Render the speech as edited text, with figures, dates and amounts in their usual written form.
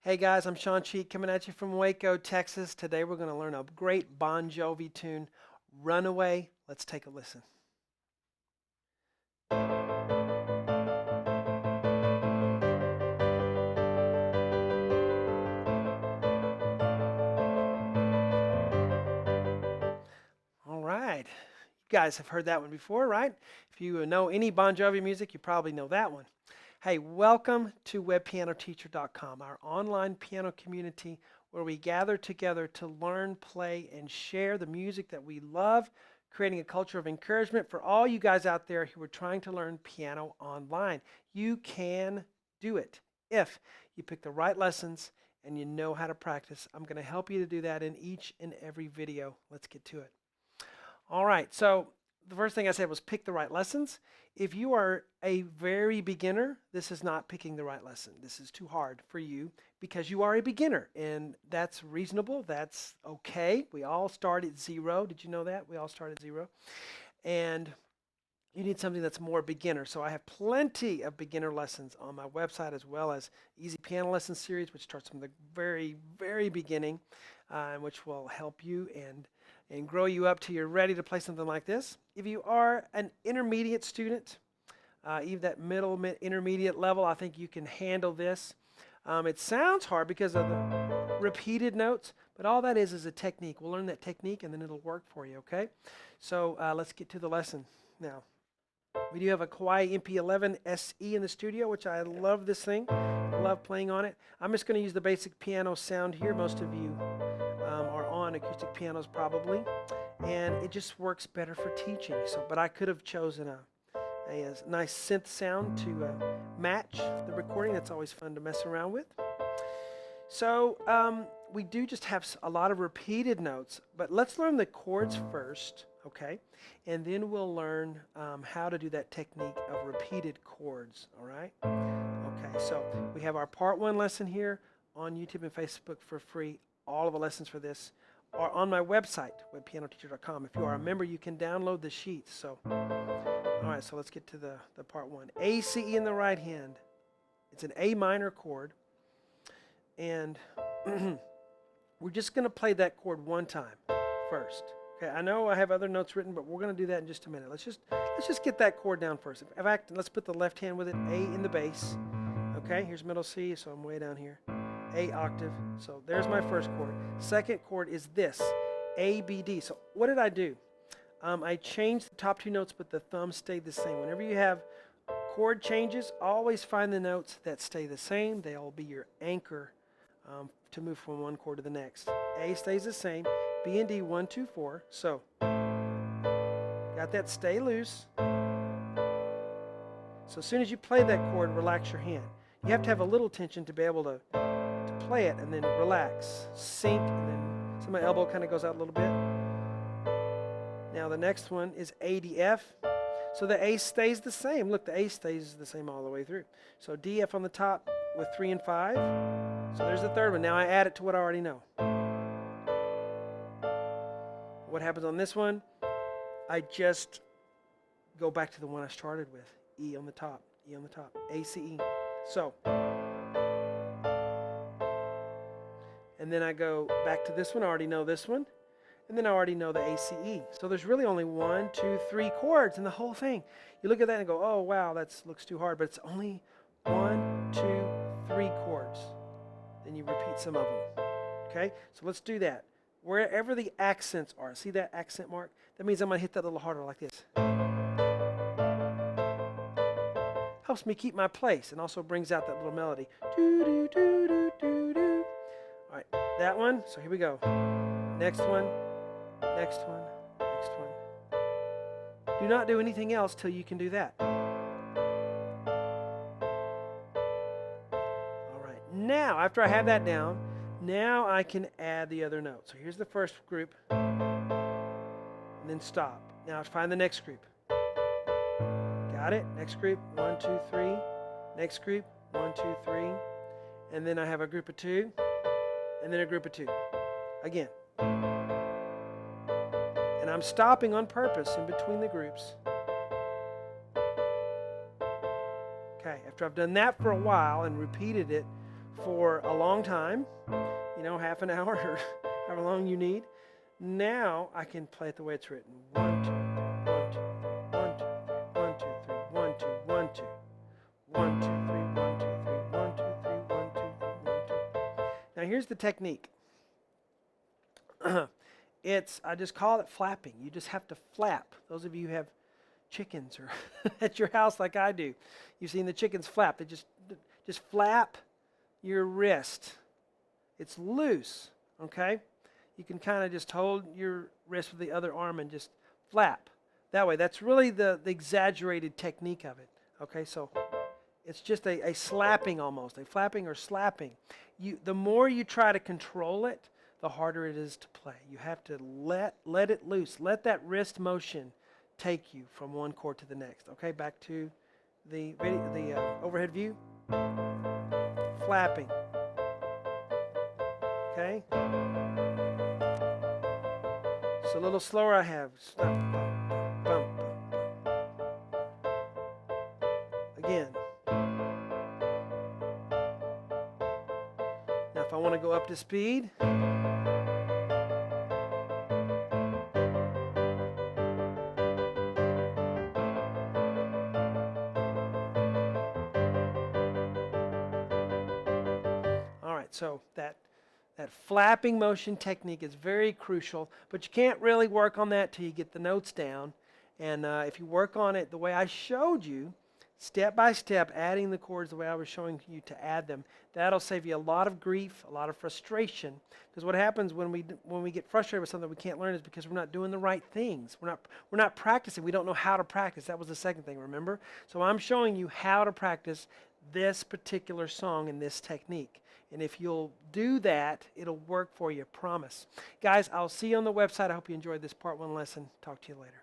Hey guys, I'm Shawn coming at you from Waco, Texas. Today we're going to learn a great Bon Jovi tune, Runaway. Let's take a listen. All right. You guys have heard that one before, right? If you know any Bon Jovi music, you probably know that one. Hey, welcome to webpianoteacher.com, our online piano community where we gather together to learn, play, and share the music that we love, creating a culture of encouragement for all you guys out there who are trying to learn piano online. You can do it if you pick the right lessons and you know how to practice. I'm going to help you to do that in each and every video. Let's get to it. All right, so the first thing I said was pick the right lessons. If you are a very beginner, this is not picking the right lesson. This is too hard for you because you are a beginner, and that's reasonable. That's okay. We all start at zero. Did you know that? We all start at zero. And you need something that's more beginner. So I have plenty of beginner lessons on my website, as well as Easy Piano Lesson Series, which starts from the very, very beginning, which will help you and grow you up till you're ready to play something like this. If you are an intermediate student, even that middle, intermediate level, I think you can handle this. It sounds hard because of the repeated notes, but all that is a technique. We'll learn that technique and then it'll work for you, okay? So let's get to the lesson now. We do have a Kawai MP11 SE in the studio, which I love this thing. I love playing on it. I'm just going to use the basic piano sound here. Most of you are on acoustic pianos probably, and it just works better for teaching. But I could have chosen a nice synth sound to match the recording. That's always fun to mess around with. So we do just have a lot of repeated notes, but let's learn the chords first, okay? And then we'll learn how to do that technique of repeated chords, all right? Okay, so we have our part one lesson here on YouTube and Facebook for free. All of the lessons for this are on my website, webpianoteacher.com. If you are a member, you can download the sheets. So, all right, so let's get to the part one. A, C, E in the right hand. It's an A minor chord. And we're just going to play that chord one time first. Okay, I know I have other notes written, but we're going to do that in just a minute. Let's just get that chord down first. In fact, let's put the left hand with it, A in the bass. Okay, here's middle C, so I'm way down here. A octave. So there's my first chord. Second chord is this, A, B, D. So what did I do? I changed the top two notes, but the thumb stayed the same. Whenever you have chord changes, always find the notes that stay the same. They'll be your anchor to move from one chord to the next. A stays the same. B and D, 1, 2, 4. So, got that, stay loose. So as soon as you play that chord, relax your hand. You have to have a little tension to be able to play it, and then relax, sink, and then so my elbow kind of goes out a little bit. Now the next one is A, D, F. So the A stays the same. Look, the A stays the same all the way through. So D, F on the top with 3 and 5. So there's the third one. Now I add it to what I already know. What happens on this one? I just go back to the one I started with. E on the top, E on the top, A, C, E. So, and then I go back to this one. I already know this one. And then I already know the A, C, E. So there's really only 1, 2, 3 chords in the whole thing. You look at that and go, oh, wow, that looks too hard. But it's only 1, 2, 3 chords. Then you repeat some of them. Okay? So let's do that. Wherever the accents are, see that accent mark? That means I'm going to hit that a little harder like this. Helps me keep my place and also brings out that little melody. Do, do, do, do, do, do. All right, that one. So here we go. Next one, next one, next one. Do not do anything else till you can do that. All right, now after I have that down, now I can add the other notes. So here's the first group, and then stop. Now find the next group. Got it? Next group, 1, 2, 3. Next group, 1, 2, 3. And then I have a group of 2, and then a group of 2. Again. And I'm stopping on purpose in between the groups. Okay, after I've done that for a while and repeated it for a long time, half an hour or however long you need. Now I can play it the way it's written. 1, 2, 1, 2, 1, 2, 3, 1, 2, 1, 2, 1, 2, 3, 1, 2, 3, 1, 2, 3, 1, 2, 1, 2. Now here's the technique. I just call it flapping. You just have to flap. Those of you who have chickens or at your house like I do, you've seen the chickens flap. They just flap your wrist. It's loose, okay? You can kind of just hold your wrist with the other arm and just flap. That way, that's really the exaggerated technique of it, okay? So it's just a slapping almost, a flapping or slapping. The more you try to control it, the harder it is to play. You have to let it loose. Let that wrist motion take you from one chord to the next. Okay, back to the overhead view. Flapping. Okay. So a little slower I have. Stop. Bump, bump, bump. Again. Now if I want to go up to speed, so that flapping motion technique is very crucial, but you can't really work on that till you get the notes down. And if you work on it the way I showed you, step by step, adding the chords the way I was showing you to add them, that'll save you a lot of grief, a lot of frustration. Because what happens when we get frustrated with something we can't learn is because we're not doing the right things. We're not practicing. We don't know how to practice. That was the second thing, remember? So I'm showing you how to practice this particular song and this technique. And if you'll do that, it'll work for you, promise. Guys, I'll see you on the website. I hope you enjoyed this part 1 lesson. Talk to you later.